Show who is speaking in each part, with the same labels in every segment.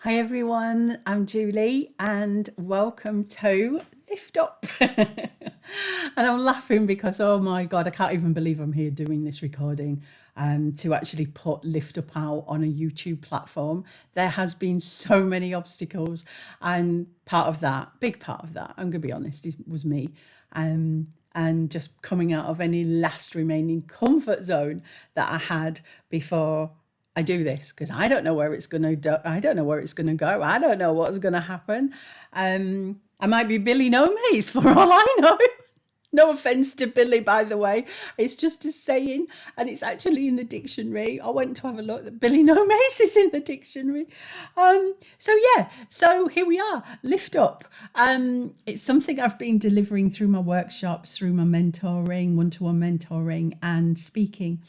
Speaker 1: Hi everyone, I'm Julie and welcome to Lift Up. And I'm laughing because, oh my God, I can't even believe I'm here doing this recording to actually put Lift Up out on a YouTube platform. There has been so many obstacles, and big part of that, I'm going to be honest, was me. And just coming out of any last remaining comfort zone that I had before I do this, because I don't know where it's going to do. I don't know where it's going to go. I don't know what's going to happen. I might be Billy No Maze for all I know. No offense to Billy, by the way. It's just a saying, and it's actually in the dictionary. I went to have a look. That Billy No Maze is in the dictionary. So here we are. Lift Up. It's something I've been delivering through my workshops, through my mentoring, one-to-one mentoring, and speaking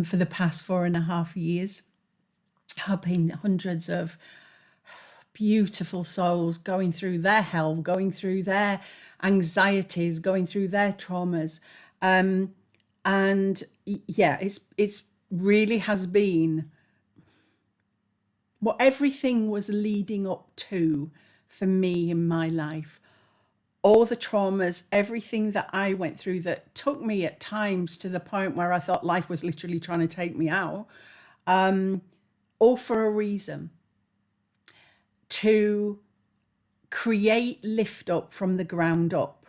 Speaker 1: for the past 4.5 years. Helping hundreds of beautiful souls going through their hell, going through their anxieties, going through their traumas. It's really has been what everything was leading up to for me in my life. All the traumas, everything that I went through that took me at times to the point where I thought life was literally trying to take me out. All for a reason: to create Lift Up from the ground up,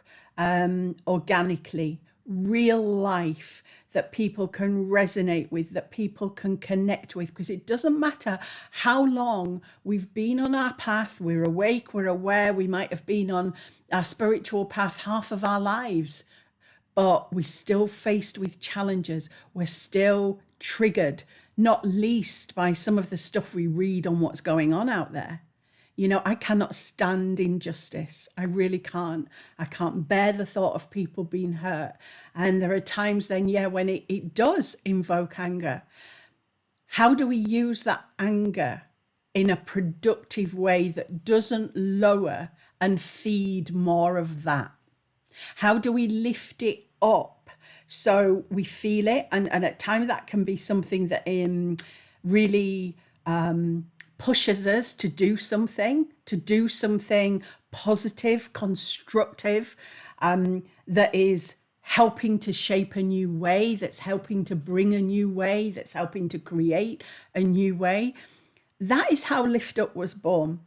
Speaker 1: organically, real life that people can resonate with, that people can connect with, because it doesn't matter how long we've been on our path. We're awake, we're aware, we might have been on our spiritual path half of our lives, but we're still faced with challenges. We're still triggered, not least by some of the stuff we read on what's going on out there. You know, I cannot stand injustice. I really can't. I can't bear the thought of people being hurt. And there are times then, when it does invoke anger. How do we use that anger in a productive way that doesn't lower and feed more of that? How do we lift it up so we feel it? And at times that can be something that really pushes us to do something positive, constructive, that is helping to shape a new way, that's helping to bring a new way, that's helping to create a new way. That is how Lift Up was born.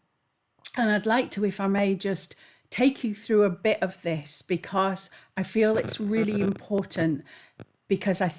Speaker 1: And I'd like to, if I may, just take you through a bit of this, because I feel it's really important, because I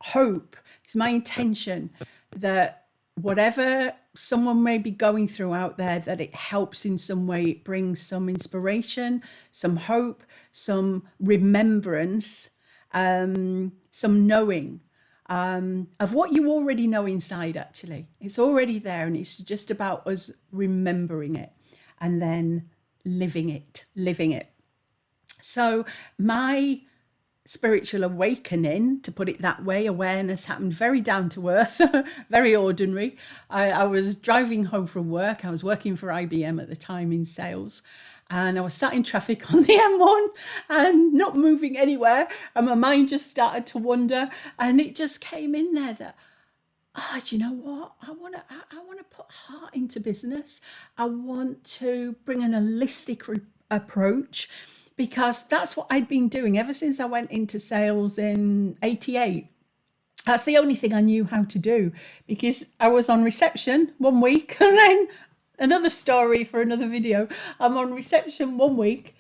Speaker 1: hope, it's my intention, that whatever someone may be going through out there, that it helps in some way. It brings some inspiration, some hope, some remembrance, some knowing of what you already know inside. Actually, it's already there, and it's just about us remembering it and then living it. So my spiritual awakening, to put it that way, awareness, happened very down to earth, very ordinary. I was driving home from work. I was working for IBM at the time in sales, and I was sat in traffic on the M1 and not moving anywhere, and my mind just started to wander, and it just came in there that, do you know what? I want to put heart into business. I want to bring an holistic approach, because that's what I'd been doing ever since I went into sales in '88. That's the only thing I knew how to do, because I was on reception one week, and then another story for another video. I'm on reception one week,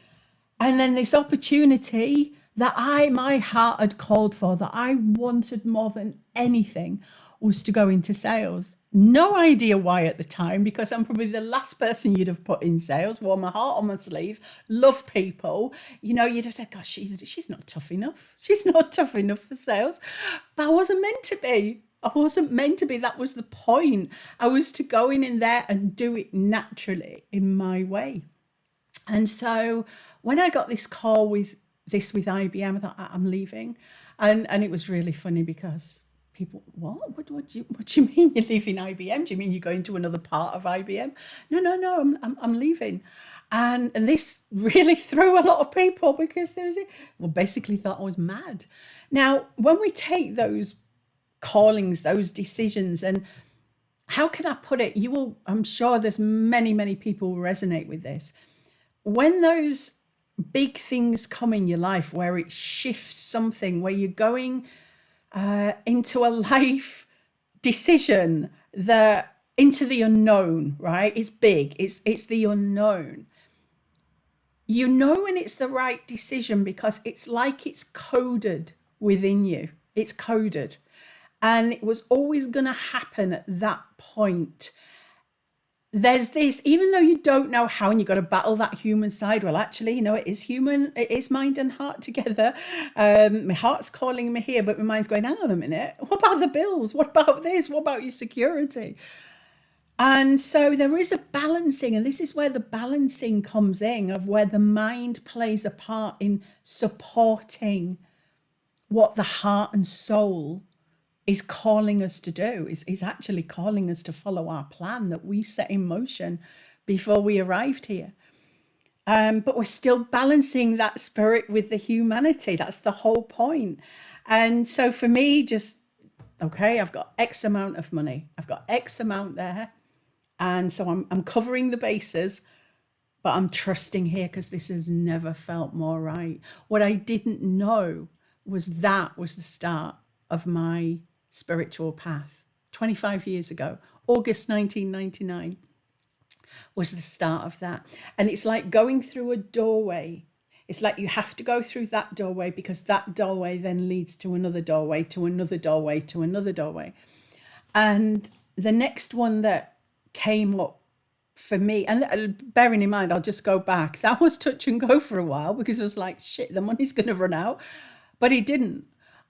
Speaker 1: and then this opportunity that my heart had called for, that I wanted more than anything, was to go into sales. No idea why at the time, because I'm probably the last person you'd have put in sales. Wore my heart on my sleeve, love people. You know, you'd have said, gosh, she's not tough enough. She's not tough enough for sales. But I wasn't meant to be. That was the point. I was to go in there and do it naturally in my way. And so when I got this call with IBM, I thought, I'm leaving. And it was really funny, because people, what do you mean you're leaving IBM? Do you mean you're going to another part of IBM? No, I'm leaving. And this really threw a lot of people, because basically thought I was mad. Now, when we take those callings, those decisions, and how can I put it? You will, I'm sure there's many, many people who resonate with this. When those big things come in your life where it shifts something, where you're going into a life decision that into the unknown, right? It's big. It's the unknown. You know when it's the right decision because it's like it's coded within you. It's coded. And it was always going to happen at that point. There's this, even though you don't know how, and you've got to battle that human side. Well, actually, it is human, it is mind and heart together. My heart's calling me here, but my mind's going, hang on a minute, what about the bills? What about this? What about your security? And so there is a balancing, and this is where the balancing comes in, of where the mind plays a part in supporting what the heart and soul is calling us to do, is actually calling us to follow our plan that we set in motion before we arrived here. But we're still balancing that spirit with the humanity. That's the whole point. And so for me, just, okay, I've got X amount of money. I've got X amount there. And so I'm covering the bases, but I'm trusting here because this has never felt more right. What I didn't know was that was the start of my spiritual path. 25 years ago, August 1999 was the start of that. And it's like going through a doorway. It's like you have to go through that doorway because that doorway then leads to another doorway, to another doorway, to another doorway. And the next one that came up for me, and bearing in mind, I'll just go back, that was touch and go for a while because it was like, shit, the money's going to run out. But it didn't.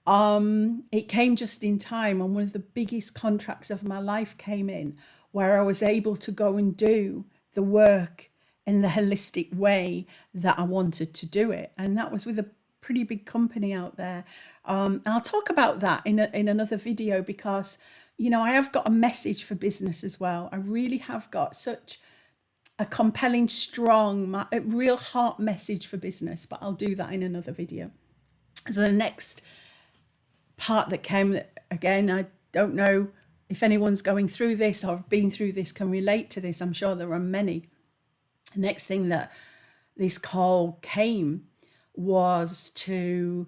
Speaker 1: It came just in time, and one of the biggest contracts of my life came in where I was able to go and do the work in the holistic way that I wanted to do it. And that was with a pretty big company out there. I'll talk about that in another video because, I have got a message for business as well. I really have got such a compelling, strong, a real heart message for business, but I'll do that in another video. So the next part that came, again, I don't know if anyone's going through this or been through this can relate to this. I'm sure there are many. The next thing that this call came was to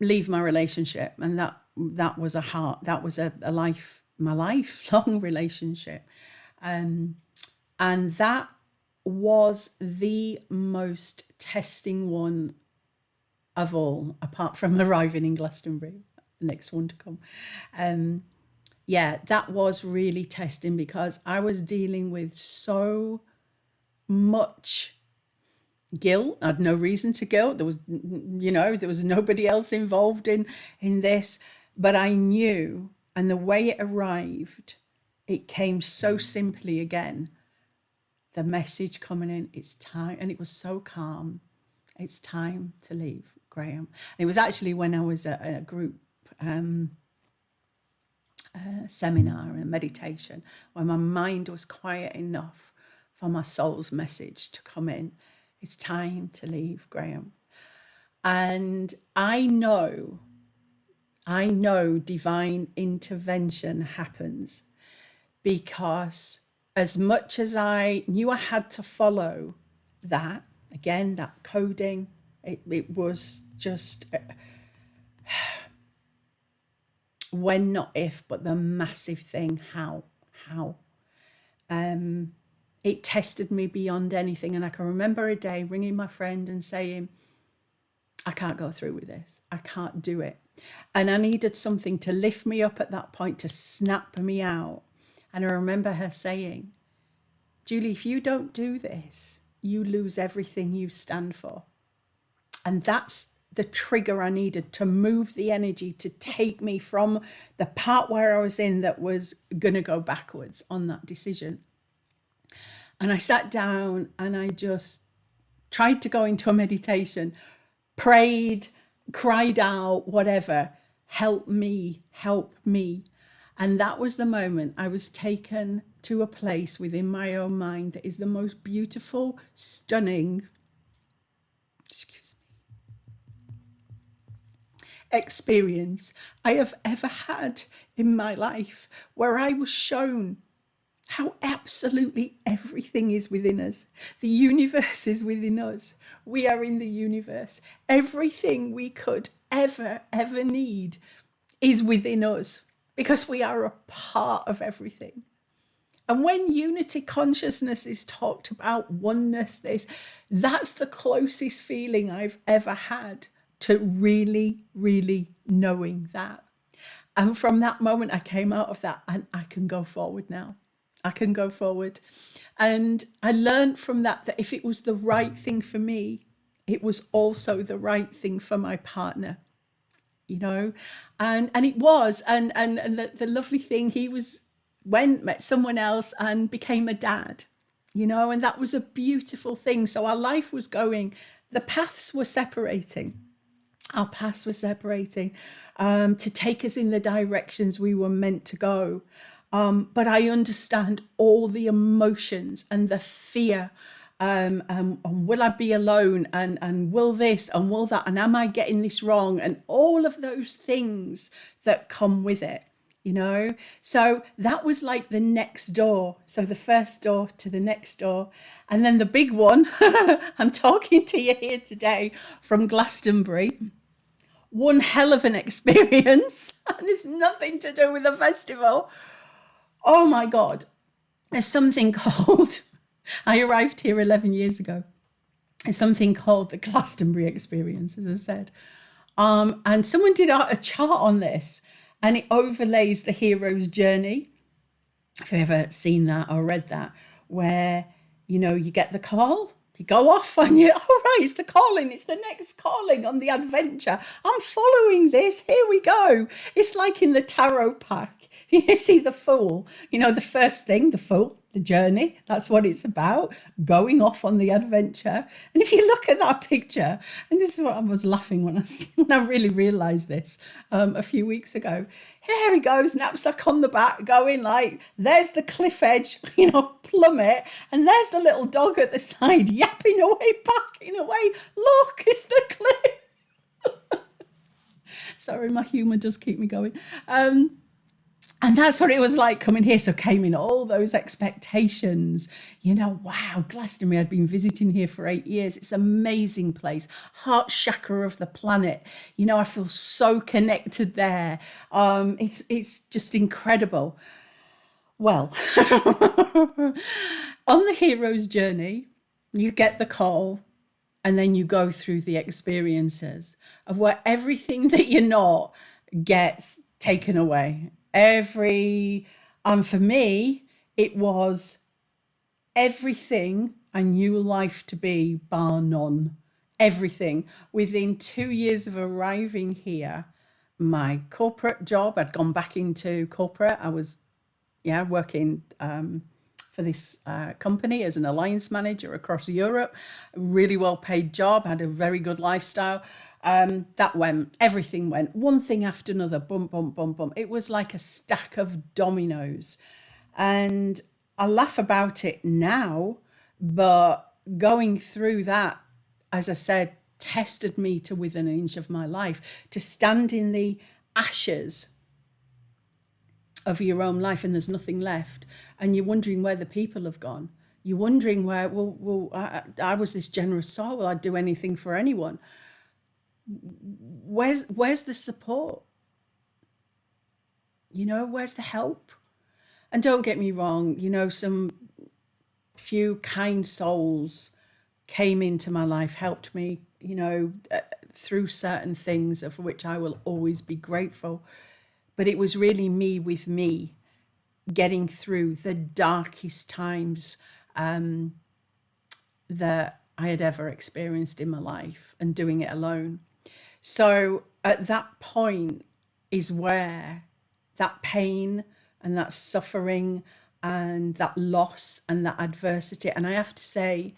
Speaker 1: leave my relationship, and that was a life, my lifelong relationship, and that was the most testing one of all, apart from arriving in Glastonbury, the next one to come. That was really testing because I was dealing with so much guilt. I had no reason to guilt. There was, there was nobody else involved in this, but I knew, and the way it arrived, it came so simply again. The message coming in, it's time, and it was so calm. It's time to leave, Graham. And it was actually when I was at a group seminar and meditation, where my mind was quiet enough for my soul's message to come in. It's time to leave, Graham. And I know divine intervention happens because as much as I knew I had to follow that, again, that coding, it was just when, not if, but the massive thing, how. It tested me beyond anything. And I can remember a day ringing my friend and saying, I can't go through with this. I can't do it. And I needed something to lift me up at that point, to snap me out. And I remember her saying, Julie, if you don't do this, you lose everything you stand for. And that's the trigger I needed to move the energy to take me from the part where I was in that was going to go backwards on that decision. And I sat down and I just tried to go into a meditation, prayed, cried out, whatever, help me, help me. And that was the moment I was taken to a place within my own mind that is the most beautiful, stunning, experience I have ever had in my life, where I was shown how absolutely everything is within us. The universe is within us. We are in the universe. Everything we could ever need is within us, because we are a part of everything. And when unity consciousness is talked about, oneness, that's the closest feeling I've ever had to really knowing that. And from that moment, I came out of that, and I can go forward now. I can go forward. And I learned from that if it was the right thing for me, it was also the right thing for my partner, and it was. And the lovely thing, he met someone else and became a dad, and that was a beautiful thing. So our life was going, the paths were separating. Our paths were separating to take us in the directions we were meant to go. But I understand all the emotions and the fear. And will I be alone? And will this and will that? And am I getting this wrong? And all of those things that come with it. So that was like the next door. So the first door to the next door. And then the big one, I'm talking to you here today from Glastonbury. One hell of an experience, and it's nothing to do with the festival. Oh my God. There's something called, I arrived here 11 years ago. There's something called the Glastonbury experience, as I said. And someone did a chart on this, and it overlays the hero's journey. If you've ever seen that or read that, where, you get the call, you go off and right, it's the calling, it's the next calling on the adventure. I'm following this, here we go. It's like in the tarot pack. You see the Fool, the first thing, the Fool, the journey, that's what it's about, going off on the adventure. And if you look at that picture, and this is what I was laughing when I really realised this a few weeks ago. Here he goes, knapsack on the back, going like, there's the cliff edge, plummet, and there's the little dog at the side, yapping away, backing away. Look, it's the cliff. Sorry, my humour does keep me going. And that's what it was like coming here. So came in all those expectations, wow, Glastonbury, I'd been visiting here for 8 years. It's an amazing place, heart chakra of the planet. I feel so connected there. It's just incredible. Well, on the hero's journey, you get the call, and then you go through the experiences of where everything that you're not gets taken away. For me, it was everything I knew life to be, bar none. Everything. Within 2 years of arriving here, my corporate job, I'd gone back into corporate. I was, working for this company as an alliance manager across Europe. A really well paid job, had a very good lifestyle. Everything went one thing after another, bum, bum, bum, bum. It was like a stack of dominoes. And I laugh about it now, but going through that, as I said, tested me to within an inch of my life, to stand in the ashes of your own life and there's nothing left. And you're wondering where the people have gone. You're wondering where, I was this generous soul, will I do anything for anyone? Where's the support? Where's the help? And don't get me wrong, some few kind souls came into my life, helped me, through certain things of which I will always be grateful. But it was really me with me getting through the darkest times that I had ever experienced in my life, and doing it alone. So at that point is where that pain and that suffering and that loss and that adversity, and I have to say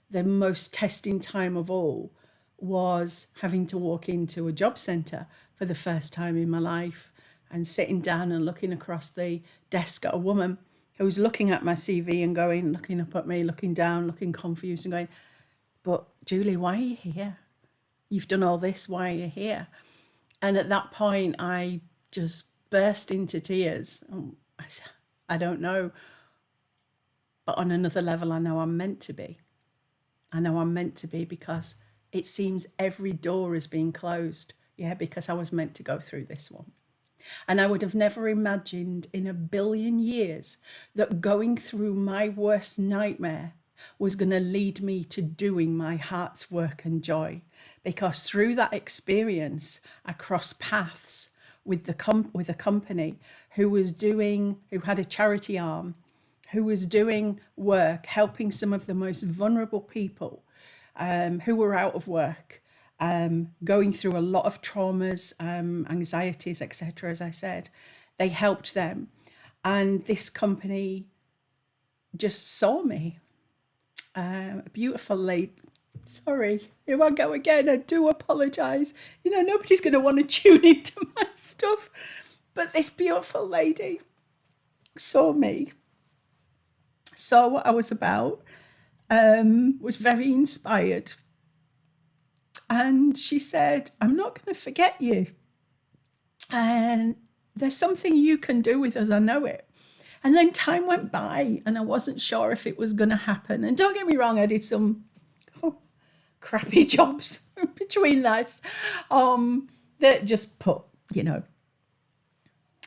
Speaker 1: the most testing time of all was having to walk into a job centre for the first time in my life, and sitting down and looking across the desk at a woman who was looking at my CV and looking up at me, looking down, looking confused and going, but Julie, why are you here? You've done all this, why are you here? And at that point, I just burst into tears. I said, I don't know, but on another level, I know I'm meant to be. I know I'm meant to be because it seems every door is being closed. Yeah, because I was meant to go through this one. And I would have never imagined in a billion years that going through my worst nightmare was going to lead me to doing my heart's work and joy. Because through that experience, I crossed paths with with a company who had a charity arm, who was doing work helping some of the most vulnerable people who were out of work, going through a lot of traumas, anxieties, etc. As I said, they helped them, and this company just saw me. A beautiful lady. Sorry, here I go again. I do apologise. You know, nobody's going to want to tune into my stuff, but this beautiful lady saw me, saw what I was about, was very inspired. And she said, I'm not going to forget you. And there's something you can do with us, I know it. And then time went by and I wasn't sure if it was going to happen. And don't get me wrong, I did some crappy jobs between that that just put,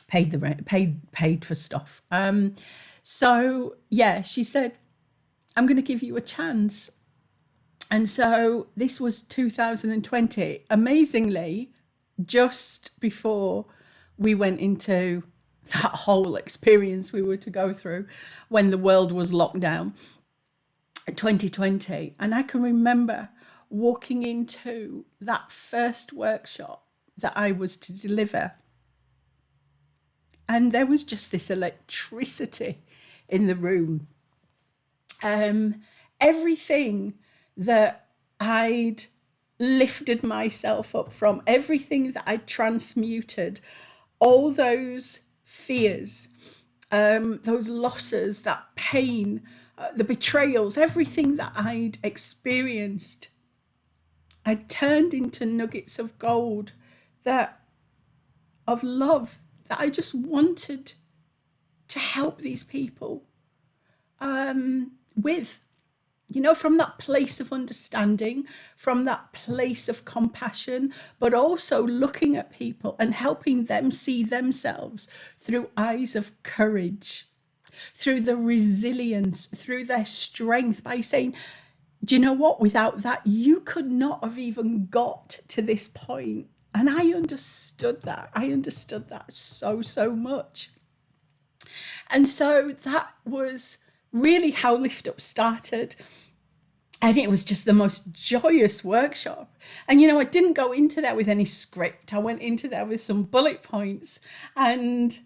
Speaker 1: paid the rent, paid for stuff. So yeah, she said, I'm going to give you a chance. And so this was 2020. Amazingly, just before we went into that whole experience we were to go through when the world was locked down, 2020. And I can remember walking into that first workshop that I was to deliver. And there was just this electricity in the room. Everything that I'd lifted myself up from, everything that I'd transmuted, all those fears, those losses, that pain, the betrayals, everything that I'd experienced, I'd turned into nuggets of gold of love that I just wanted to help these people with. From that place of understanding, from that place of compassion, but also looking at people and helping them see themselves through eyes of courage, through the resilience, through their strength, by saying, do you know what? Without that, you could not have even got to this point. And I understood that. I understood that so, so much. And so that was really how Lift Up started. And it was just the most joyous workshop. And, I didn't go into there with any script. I went into there with some bullet points and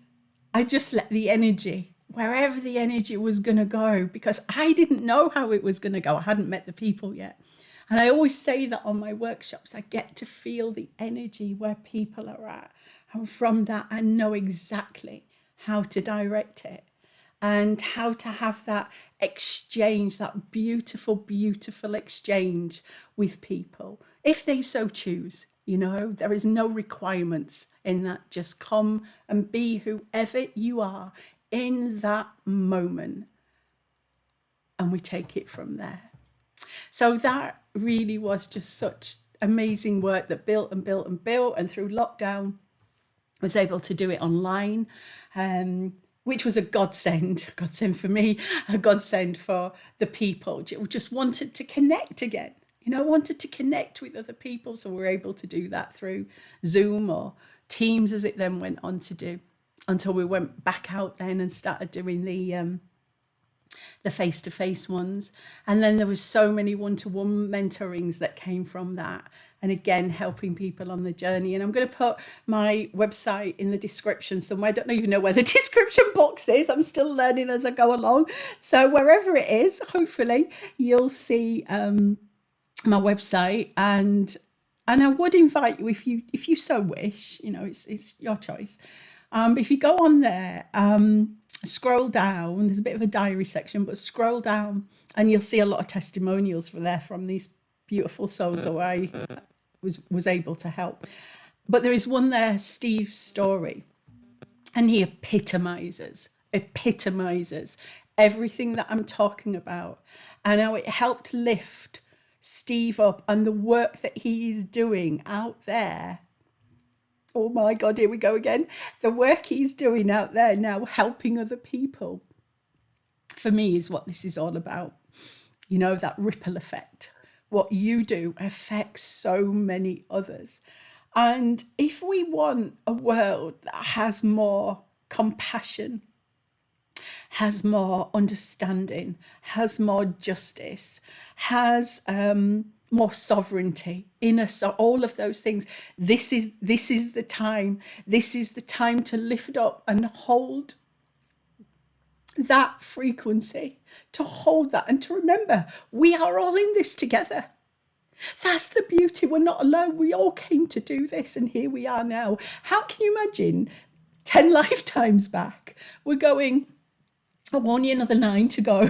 Speaker 1: I just let the energy, wherever the energy was going to go, because I didn't know how it was going to go. I hadn't met the people yet. And I always say that on my workshops, I get to feel the energy where people are at. And from that, I know exactly how to direct it. And how to have that exchange, that beautiful, beautiful exchange with people, if they so choose. There is no requirements in that. Just come and be whoever you are in that moment. And we take it from there. So that really was just such amazing work that built and built and built. And through lockdown, I was able to do it online. Which was a godsend for me, a godsend for the people who just wanted to connect again, wanted to connect with other people. So we're able to do that through Zoom or Teams, as it then went on to do, until we went back out then and started doing the face-to-face ones. And then there was so many one-to-one mentorings that came from that. And again, helping people on the journey. And I'm going to put my website in the description somewhere. I don't even know where the description box is. I'm still learning as I go along. So wherever it is, hopefully you'll see my website. And I would invite you, if you so wish, it's your choice. If you go on there, scroll down, there's a bit of a diary section, but scroll down and you'll see a lot of testimonials from these beautiful souls that I was able to help. But there is one there, Steve's story, and he epitomizes everything that I'm talking about, and how it helped lift Steve up and the work that he is doing out there. Oh my God, here we go again. The work he's doing out there now, helping other people, for me, is what this is all about. You know, that ripple effect. What you do affects so many others. And if we want a world that has more compassion, has more understanding, has more justice, has more sovereignty in us, all of those things, this is the time. This is the time to lift up and hold that frequency, to hold that, and to remember we are all in this together. That's the beauty. We're not alone. We all came to do this, and here we are now. How can you imagine 10 lifetimes back? We're going, oh, only another 9 to go.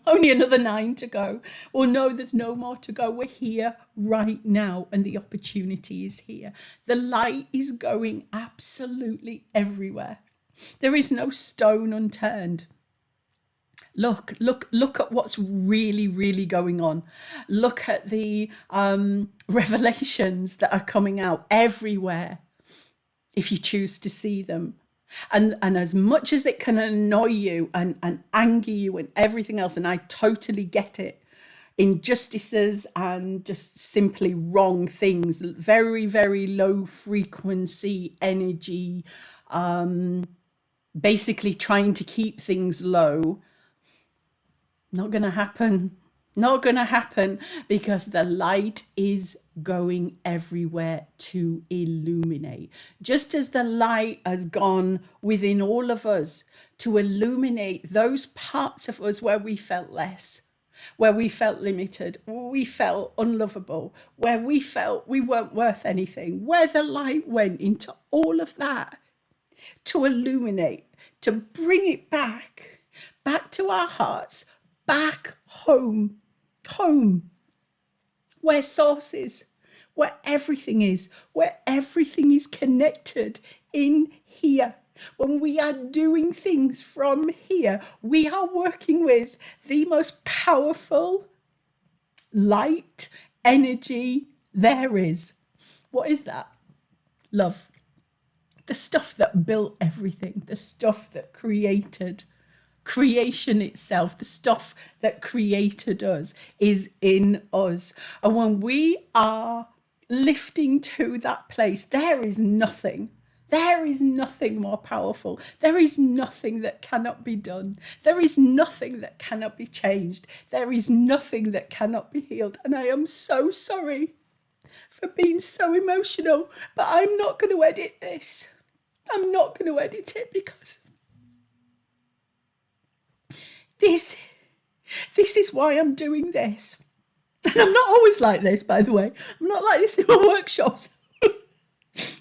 Speaker 1: Only another 9 to go. Well, no, there's no more to go. We're here right now, and the opportunity is here. The light is going absolutely everywhere. There is no stone unturned. Look at what's really, really going on. Look at the revelations that are coming out everywhere, if you choose to see them. And as much as it can annoy you and anger you and everything else, and I totally get it, injustices and just simply wrong things, very, very low frequency energy, basically trying to keep things low, not going to happen. Not going to happen, because the light is going everywhere to illuminate. Just as the light has gone within all of us to illuminate those parts of us where we felt less, where we felt limited, where we felt unlovable, where we felt we weren't worth anything, where the light went into all of that to illuminate, to bring it back to our hearts, back home, where source is, where everything is connected in here. When we are doing things from here, we are working with the most powerful light energy there is. What is that? Love. The stuff that built everything, the stuff that created creation itself, the stuff that created us is in us. And when we are lifting to that place, there is nothing more powerful. There is nothing that cannot be done. There is nothing that cannot be changed. There is nothing that cannot be healed. And I am so sorry for being so emotional, but I'm not going to edit this. I'm not going to edit it, because this is why I'm doing this. And I'm not always like this, by the way. I'm not like this in my workshops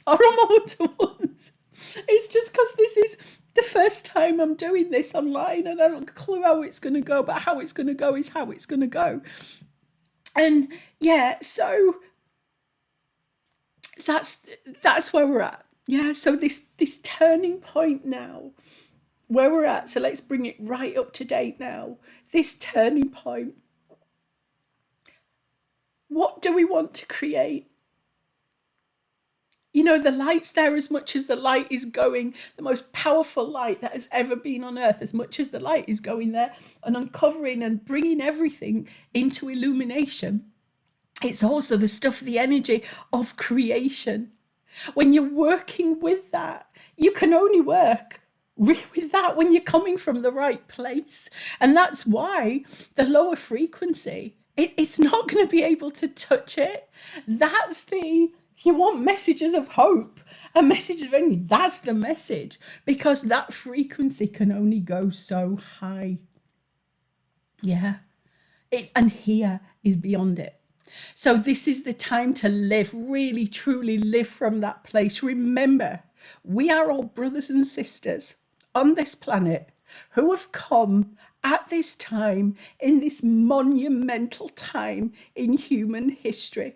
Speaker 1: or on my one-to-ones. It's just because this is the first time I'm doing this online, and I don't have a clue how it's going to go, but how it's going to go is how it's going to go. And yeah, so that's where we're at. Yeah, so this turning point now, where we're at, so let's bring it right up to date now. This turning point. What do we want to create? You know, the light's there as much as the light is going, the most powerful light that has ever been on earth, as much as the light is going there and uncovering and bringing everything into illumination. It's also the stuff, the energy of creation. When you're working with that, you can only work with that when you're coming from the right place. And that's why the lower frequency, it's not going to be able to touch it. That's if you want messages of hope and messages of energy, that's the message, because that frequency can only go so high. Yeah. And here is beyond it. So this is the time to live, really, truly live from that place. Remember, we are all brothers and sisters on this planet who have come at this time, in this monumental time in human history.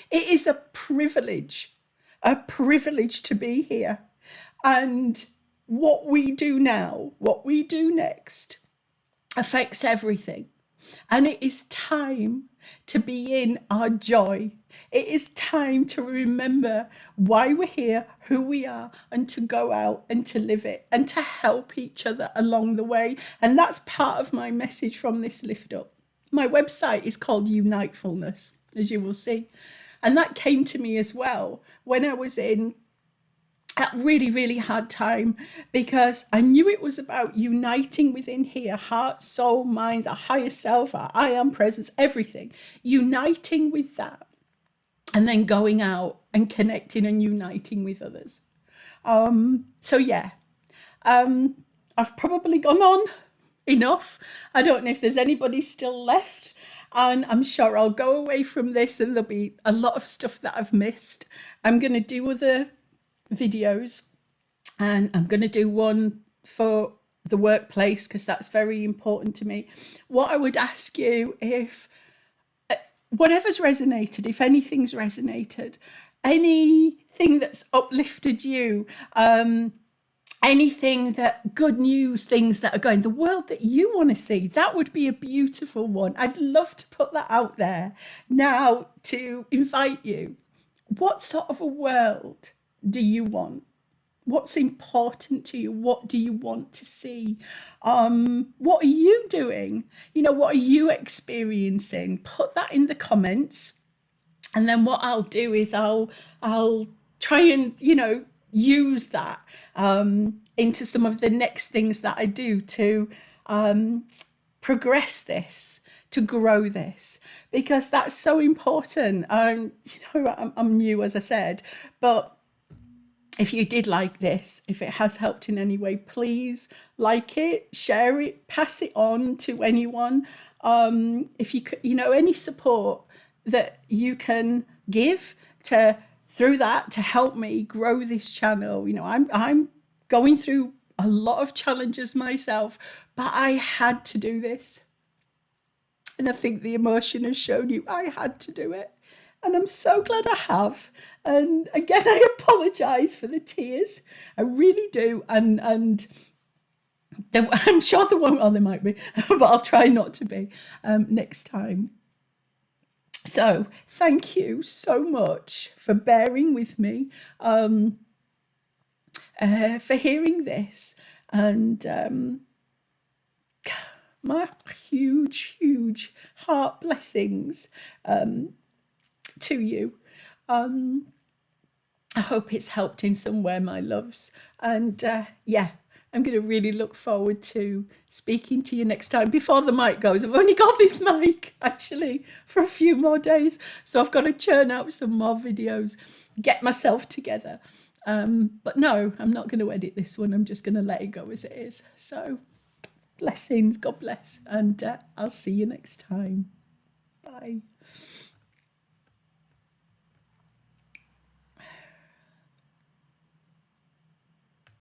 Speaker 1: It is a privilege a privilege to be here. And what we do now, what we do next, affects everything. And it is time to be in our joy. It is time to remember why we're here, who we are, and to go out and to live it and to help each other along the way. And that's part of my message from this Lift Up. My website is called Unitefulness, as you will see. And that came to me as well when I was in a really, really hard time, because I knew it was about uniting within here, heart, soul, mind, our higher self, our I am presence, everything, uniting with that, and then going out and connecting and uniting with others. So yeah, I've probably gone on enough. I don't know if there's anybody still left, and I'm sure I'll go away from this and there'll be a lot of stuff that I've missed. I'm going to do other videos, and I'm going to do one for the workplace because that's very important to me. What I would ask you, if whatever's resonated, if anything's resonated, anything that's uplifted you, anything that good news, things that are going, the world that you want to see, that would be a beautiful one. I'd love to put that out there now to invite you. What sort of a world do you want? What's important to you? What do you want to see? What are you doing? What are you experiencing? Put that in the comments. And then what I'll do is I'll try and, use that into some of the next things that I do to progress this, to grow this, because that's so important. I'm new, as I said, but if you did like this, if it has helped in any way, please like it, share it, pass it on to anyone. If you could, any support that you can give through that to help me grow this channel. I'm going through a lot of challenges myself, but I had to do this. And I think the emotion has shown you I had to do it. And I'm so glad I have. And again, I apologise for the tears. I really do. And I'm sure there won't, there might be, but I'll try not to be next time. So thank you so much for bearing with me, for hearing this. And my huge, huge heart blessings to you. I hope it's helped in some way, my loves. And I'm going to really look forward to speaking to you next time before the mic goes. I've only got this mic actually for a few more days, so I've got to churn out some more videos, get myself together. But no, I'm not going to edit this one. I'm just going to let it go as it is. So blessings, God bless, and I'll see you next time. Bye.